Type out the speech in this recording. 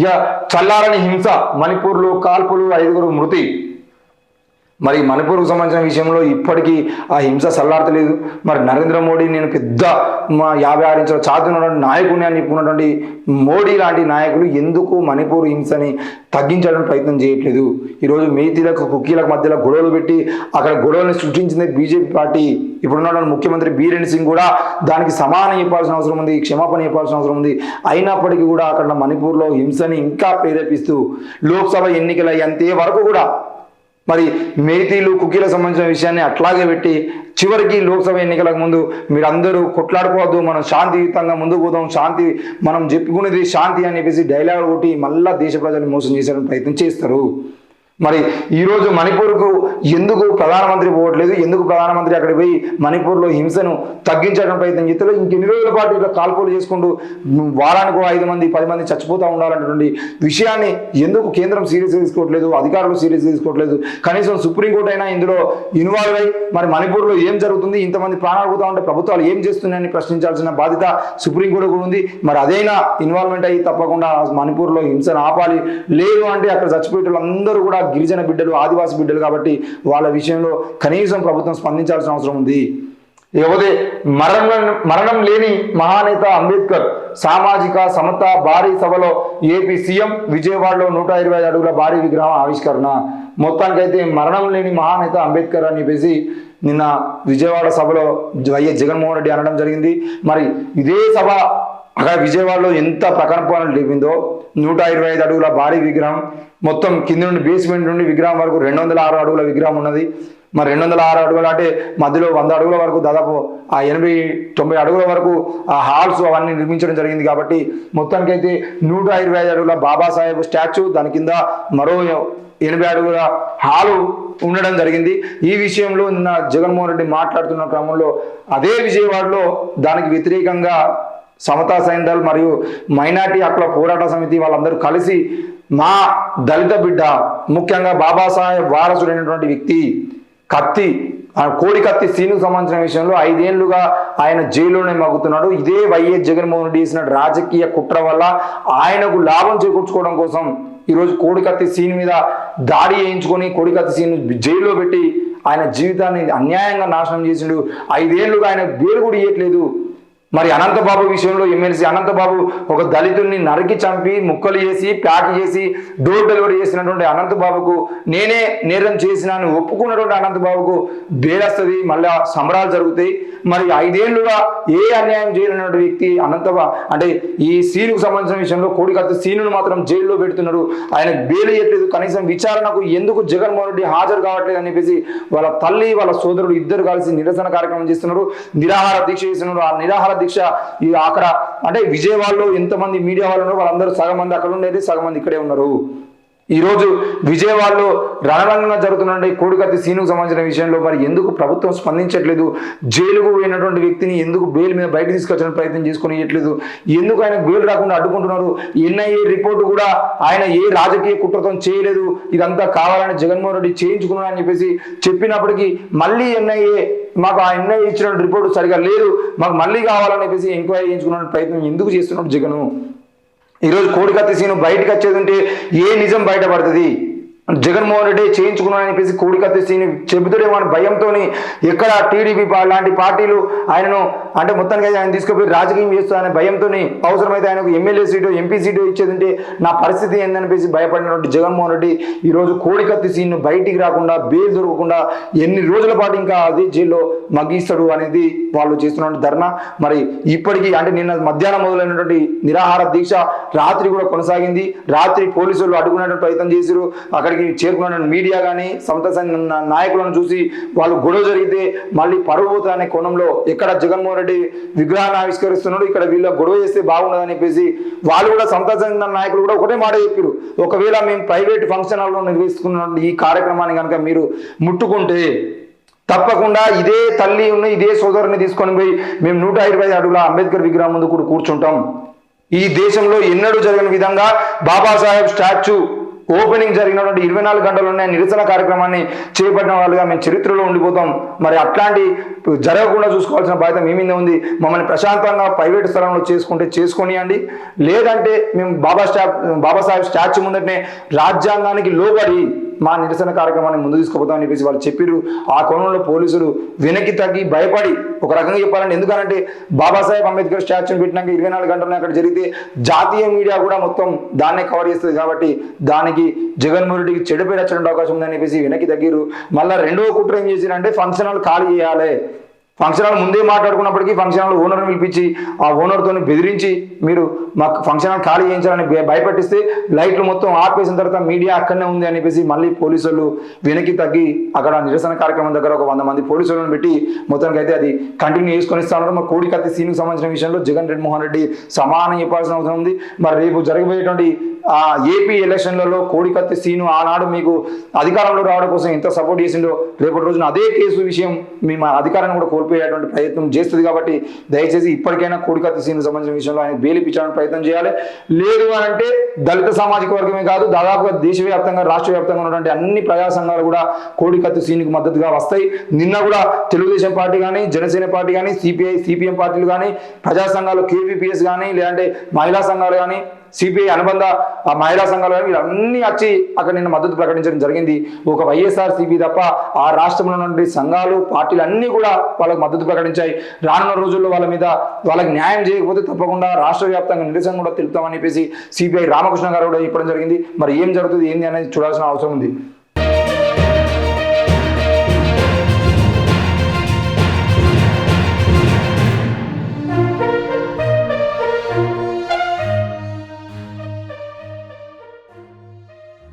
ఇక చల్లారని హింస, మణిపూర్లో కాల్పులు, 5 మృతి. మరి మణిపూర్కు సంబంధించిన విషయంలో ఇప్పటికీ ఆ హింస చల్లారతలేదు. మరి నరేంద్ర మోడీ నేను పెద్ద 56 ఇంచుల ఛాతీ ఉన్నటువంటి నాయకుని అని చెప్పుకున్నటువంటి మోడీ లాంటి నాయకులు ఎందుకు మణిపూర్ హింసని తగ్గించడానికి ప్రయత్నం చేయట్లేదు? ఈరోజు మేతీలకు కుక్కీలకు మధ్యలో గొడవలు పెట్టి అక్కడ గొడవలను సృష్టించింది బీజేపీ పార్టీ. ఇప్పుడున్నటువంటి ముఖ్యమంత్రి బీరేన్ సింగ్ కూడా దానికి సమానం చెప్పాల్సిన అవసరం ఉంది, క్షమాపణ చెప్పాల్సిన అవసరం ఉంది. అయినప్పటికీ కూడా అక్కడ మణిపూర్లో హింసని ఇంకా ప్రేరేపిస్తూ లోక్సభ ఎన్నికల అంతే వరకు కూడా మరి మేతీలు కుక్కీలకు సంబంధించిన విషయాన్ని అట్లాగే పెట్టి చివరికి లోక్సభ ఎన్నికలకు ముందు మీరందరూ కొట్లాడుకోవద్దు, మనం శాంతియుతంగా ముందుకు పోదాం, శాంతి మనం చెప్పుకునేది శాంతి అని చెప్పేసి డైలాగ్ కొట్టి మళ్ళా దేశ ప్రజల్ని మోసం చేసేటువంటి ప్రయత్నం చేస్తారు. మరి ఈరోజు మణిపూర్కు ఎందుకు ప్రధానమంత్రి పోవట్లేదు? ఎందుకు ప్రధానమంత్రి అక్కడికి పోయి మణిపూర్లో హింసను తగ్గించడం ప్రయత్నం చేస్తారు? ఇంకెన్ని రోజుల పాటు ఇట్లా కాల్పులు చేసుకుంటూ వారానికి 5 మంది 10 మంది చచ్చిపోతూ ఉండాలన్నటువంటి విషయాన్ని ఎందుకు కేంద్రం సీరియస్గా తీసుకోవట్లేదు? అధికారులు సీరియస్గా తీసుకోవట్లేదు? కనీసం సుప్రీంకోర్టు అయినా ఇందులో ఇన్వాల్వ్ అయ్యి మరి మణిపూర్లో ఏం జరుగుతుంది, ఇంతమంది ప్రాణాలు పోతా ఉంటే ప్రభుత్వాలు ఏం చేస్తున్నాయని ప్రశ్నించాల్సిన బాధ్యత సుప్రీంకోర్టు కూడా ఉంది. మరి అదైనా ఇన్వాల్వ్మెంట్ అయ్యి తప్పకుండా మణిపూర్లో హింసను ఆపాలి. లేదు అంటే అక్కడ చచ్చిపోయేటోళ్ళు అందరూ కూడా గిరిజన బిడ్డలు, ఆదివాసీ బిడ్డలు కాబట్టి వాళ్ళ విషయంలో కనీసం ప్రభుత్వం స్పందించాల్సిన అవసరం ఉంది. ఇకపోతే మరణం లేని మహానేత అంబేద్కర్ సామాజిక సమత భారీ సభలో ఏపీ సీఎం విజయవాడలో 125 అడుగుల భారీ విగ్రహం ఆవిష్కరణ. మొత్తానికైతే మరణం లేని మహానేత అంబేద్కర్ అని చెప్పేసి నిన్న విజయవాడ సభలో వైఎస్ జగన్మోహన్ రెడ్డి అనడం జరిగింది. మరి ఇదే సభ అక్కడ విజయవాడలో ఎంత ప్రకంపనలు లేపిందో 125 అడుగుల భారీ విగ్రహం, మొత్తం కింద నుండి బేస్మెంట్ నుండి విగ్రహం వరకు 206 అడుగుల విగ్రహం ఉన్నది. మరి 206 అడుగులు అంటే మధ్యలో 100 అడుగుల వరకు దాదాపు ఆ 80-90 అడుగుల వరకు ఆ హాల్స్ అవన్నీ నిర్మించడం జరిగింది. కాబట్టి మొత్తానికైతే 125 అడుగుల బాబాసాహెబ్ స్టాచ్యూ, దాని కింద మరో 80 అడుగుల హాలు ఉండడం జరిగింది. ఈ విషయంలో నిన్న జగన్మోహన్ రెడ్డి మాట్లాడుతున్న క్రమంలో అదే విజయవాడలో దానికి వ్యతిరేకంగా సమతా సైందల్ మరియు మైనార్టీ హక్కుల పోరాట సమితి వాళ్ళందరూ కలిసి మా దళిత బిడ్డ, ముఖ్యంగా బాబాసాహెబ్ వారసుడైనటువంటి వ్యక్తి కోడి కత్తి సీనుకు సంబంధించిన విషయంలో 5 ఏళ్లుగా ఆయన జైల్లోనే మగ్గుతున్నాడు. ఇదే వైఎస్ జగన్మోహన్ రెడ్డి చేసిన రాజకీయ కుట్ర వల్ల ఆయనకు లాభం చేకూర్చుకోవడం కోసం ఈరోజు కోడి కత్తి సీన్ మీద దాడి చేయించుకొని కోడి కత్తి సీన్ జైల్లో పెట్టి ఆయన జీవితాన్ని అన్యాయంగా నాశనం చేసిండు. 5 ఏళ్లుగా ఆయన బెయిల్ కూడా ఇవ్వట్లేదు. మరి అనంతబాబు విషయంలో ఎమ్మెల్సీ అనంతబాబు ఒక దళితుడిని నరికి చంపి ముక్కలు చేసి ప్యాక్ చేసి డోర్ డెలివరీ చేసినటువంటి అనంతబాబుకు నేనే నేరం చేసినాను ఒప్పుకున్నటువంటి అనంతబాబుకు బెయిల్ వస్తుంది, మళ్ళా సంబరాలు జరుగుతాయి. మరి 5 ఏళ్లుగా ఏ అన్యాయం చేయలేనటువంటి వ్యక్తి అంటే ఈ సీనుకు సంబంధించిన విషయంలో కోడికత్తి సీనును మాత్రం జైల్లో పెడుతున్నారు. ఆయన బెయిల్ ఇవ్వట్లేదు. కనీసం విచారణకు ఎందుకు జగన్మోహన్ రెడ్డి హాజరు కావట్లేదు అని చెప్పేసి వాళ్ళ తల్లి వాళ్ళ సోదరుడు ఇద్దరు కలిసి నిరసన కార్యక్రమం చేస్తున్నారు, నిరాహార దీక్ష చేస్తున్నారు. ఆ నిరాహార దీక్ష అక్కడ అంటే విజయవాడలో ఎంతమంది మీడియా వాళ్ళు ఉన్నారో వాళ్ళందరూ సగం మంది అక్కడ ఉండేది, సగం మంది ఇక్కడే ఉన్నారు. ఈరోజు విజయవాడలో రణరంగంగా జరుగుతున్న కోడికత్తి సీనుకు సంబంధించిన విషయంలో మరి ఎందుకు ప్రభుత్వం స్పందించట్లేదు? జైలుకు పోయినటువంటి వ్యక్తిని ఎందుకు బెయిల్ మీద బయట తీసుకొచ్చే ప్రయత్నం చేసుకుని ఇవ్వట్లేదు? ఎందుకు ఆయన బెయిల్ రాకుండా అడ్డుకుంటున్నారు? ఎన్ఐఏ రిపోర్టు కూడా ఆయన ఏ రాజకీయ కుట్రతో చేయలేదు, ఇదంతా కావాలని జగన్మోహన్ రెడ్డి చేయించుకున్నాడు అని చెప్పేసి చెప్పినప్పటికీ మళ్ళీ ఎన్ఐఏ మాకు ఆ ఎన్ఐఏ ఇచ్చిన రిపోర్టు సరిగా లేదు, మాకు మళ్ళీ కావాలని చెప్పేసి ఎంక్వైరీ చేయించుకున్న ప్రయత్నం ఎందుకు చేస్తున్నాడు జగన్? ఈరోజు కోడికత్తి సీను బయటకు వచ్చేది ఉంటే ఏ నిజం బయటపడుతుంది? జగన్మోహన్ రెడ్డి చేయించుకున్నాడని చెప్పేసి కోడికత్తి సీని చెబుతాడేమో అని భయంతో ఎక్కడ టీడీపీ లాంటి పార్టీలు ఆయనను అంటే మొత్తానికి ఆయన తీసుకుపోయి రాజకీయం చేస్తారనే భయంతో అవసరమైతే ఆయనకు ఎమ్మెల్యే సీటు ఎంపీ సీటు ఇచ్చేది ఉంటే నా పరిస్థితి ఏందనిపేసి భయపడినటువంటి జగన్మోహన్ రెడ్డి ఈరోజు కోడికత్తి సీన్ను బయటికి రాకుండా బెయిల్ దొరకకుండా ఎన్ని రోజుల పాటు ఇంకా అదే జైల్లో మగ్గిస్తాడు అనేది వాళ్ళు చేస్తున్న ధర్నా. మరి ఇప్పటికీ అంటే నిన్న మధ్యాహ్నం మొదలైనటువంటి నిరాహార దీక్ష రాత్రి కూడా కొనసాగింది. రాత్రి పోలీసులు అడ్డుకునేటువంటి ప్రయత్నం చేశారు. అక్కడికి చేరుకున్న మీడియా కానీ సమతా నాయకులను చూసి వాళ్ళు గొడవ జరిగితే మళ్ళీ పరువు పోతా అనే కోణంలో ఎక్కడ జగన్మోహన్ రెడ్డి విగ్రహాన్ని ఆవిష్కరిస్తున్నాడు, ఇక్కడ వీళ్ళ గొడవ చేస్తే బాగుండదని చెప్పేసి వాళ్ళు కూడా సమతా నాయకులు కూడా ఒకటే మాట చెప్పారు, ఒకవేళ మేము ప్రైవేట్ ఫంక్షన్ హాల్లో నిర్వహిస్తున్న ఈ కార్యక్రమాన్ని కనుక మీరు ముట్టుకుంటే తప్పకుండా ఇదే తల్లి ఉన్న ఇదే సోదరుని తీసుకొని పోయి మేము 125 అడుగుల అంబేద్కర్ విగ్రహం ముందు కూడా కూర్చుంటాం. ఈ దేశంలో ఎన్నడూ జరిగిన విధంగా బాబాసాహెబ్ స్టాచ్యూ ఓపెనింగ్ జరిగినటువంటి 24 గంటల్లోనే నిరసన కార్యక్రమాన్ని చేపట్టిన వాళ్ళుగా మేము చరిత్రలో ఉండిపోతాం. మరి అట్లాంటి జరగకుండా చూసుకోవాల్సిన బాధ్యత మీ మీద ఉంది. మమ్మల్ని ప్రశాంతంగా ప్రైవేట్ స్థలంలో చేసుకుంటే చేసుకోనియండి, లేదంటే మేము బాబాసాహెబ్ స్టాచ్యూ ముందటనే రాజ్యాంగానికి లోబడి మా నిరసన కార్యక్రమాన్ని ముందు తీసుకుపోతామని చెప్పేసి వాళ్ళు చెప్పిర్రు. ఆ కోణంలో పోలీసులు వెనక్కి తగ్గి భయపడి, ఒక రకంగా చెప్పాలంటే ఎందుకంటే బాబాసాహెబ్ అంబేద్కర్ స్టాచ్యూని పెట్టినాక 24 గంటలు అక్కడ జరిగితే జాతీయ మీడియా కూడా మొత్తం దాన్నే కవర్ చేస్తుంది కాబట్టి దానికి జగన్మోహన్ రెడ్డికి చెడు పేరు వచ్చే అవకాశం ఉందని చెప్పేసి వెనక్కి తగ్గిరు. మళ్ళీ రెండవ కుట్ర ఏం చేసిరంటే ఫంక్షన్ హాల్ ఖాళీ చేయాలి. ఫంక్షన్ హాల్ ముందే మాట్లాడుకున్నప్పటికీ ఫంక్షన్ హాల్ ఓనర్ని పిలిపించి ఆ ఓనర్తో బెదిరించి మీరు మాకు ఫంక్షన్ హాల్ ఖాళీ చేయించాలని భయపెట్టిస్తే లైట్లు మొత్తం ఆపేసిన తర్వాత మీడియా అక్కడనే ఉంది అని చెప్పేసి మళ్ళీ పోలీసులు వెనక్కి తగ్గి అక్కడ నిరసన కార్యక్రమం దగ్గర ఒక 100 మంది పోలీసులను పెట్టి మొత్తానికి అయితే అది కంటిన్యూ చేసుకొని ఇస్తున్నారు. మా కోడికత్తి సీన్కు సంబంధించిన విషయంలో జగన్మోహన్ రెడ్డి సమానం చెప్పాల్సిన అవసరం ఉంది. మరి రేపు జరగబోయేటువంటి ఏపీ ఎలక్షన్లలో కోడికత్తి సీను ఆనాడు మీకు అధికారంలో రావడం కోసం ఎంత సపోర్ట్ చేసిండో రేపటి రోజున అదే కేసు విషయం మీ మా అధికారాన్ని కూడా కోల్పోయేటువంటి ప్రయత్నం చేస్తుంది. కాబట్టి దయచేసి ఇప్పటికైనా కోడికత్తి సీన్కు సంబంధించిన విషయంలో ఆయన బెయిలిపించడానికి ప్రయత్నం చేయాలి. లేదు అని అంటే దళిత సామాజిక వర్గమే కాదు, దాదాపుగా దేశవ్యాప్తంగా రాష్ట్ర వ్యాప్తంగా ఉన్నటువంటి అన్ని ప్రజా సంఘాలు కూడా కోడికత్తి సీన్కు మద్దతుగా వస్తాయి. నిన్న కూడా తెలుగుదేశం పార్టీ కానీ, జనసేన పార్టీ కానీ, సిపిఎం పార్టీలు కానీ, ప్రజా సంఘాలు కేవీపీఎస్ కానీ, లేదంటే మహిళా సంఘాలు కానీ, సిపిఐ అనుబంధ మహిళా సంఘాలు వీళ్ళన్నీ వచ్చి అక్కడ నిన్న మద్దతు ప్రకటించడం జరిగింది. ఒక వైఎస్ఆర్సీపీ తప్ప ఆ రాష్ట్రంలో నుండి సంఘాలు పార్టీలు అన్నీ కూడా వాళ్ళకి మద్దతు ప్రకటించాయి. రానున్న రోజుల్లో వాళ్ళకి న్యాయం చేయకపోతే తప్పకుండా రాష్ట్ర వ్యాప్తంగా నిరసన కూడా తెలుపుతామని చెప్పేసి సిపిఐ రామకృష్ణ గారు కూడా చెప్పడం జరిగింది. మరి ఏం జరుగుతుంది ఏంది అనేది చూడాల్సిన అవసరం ఉంది.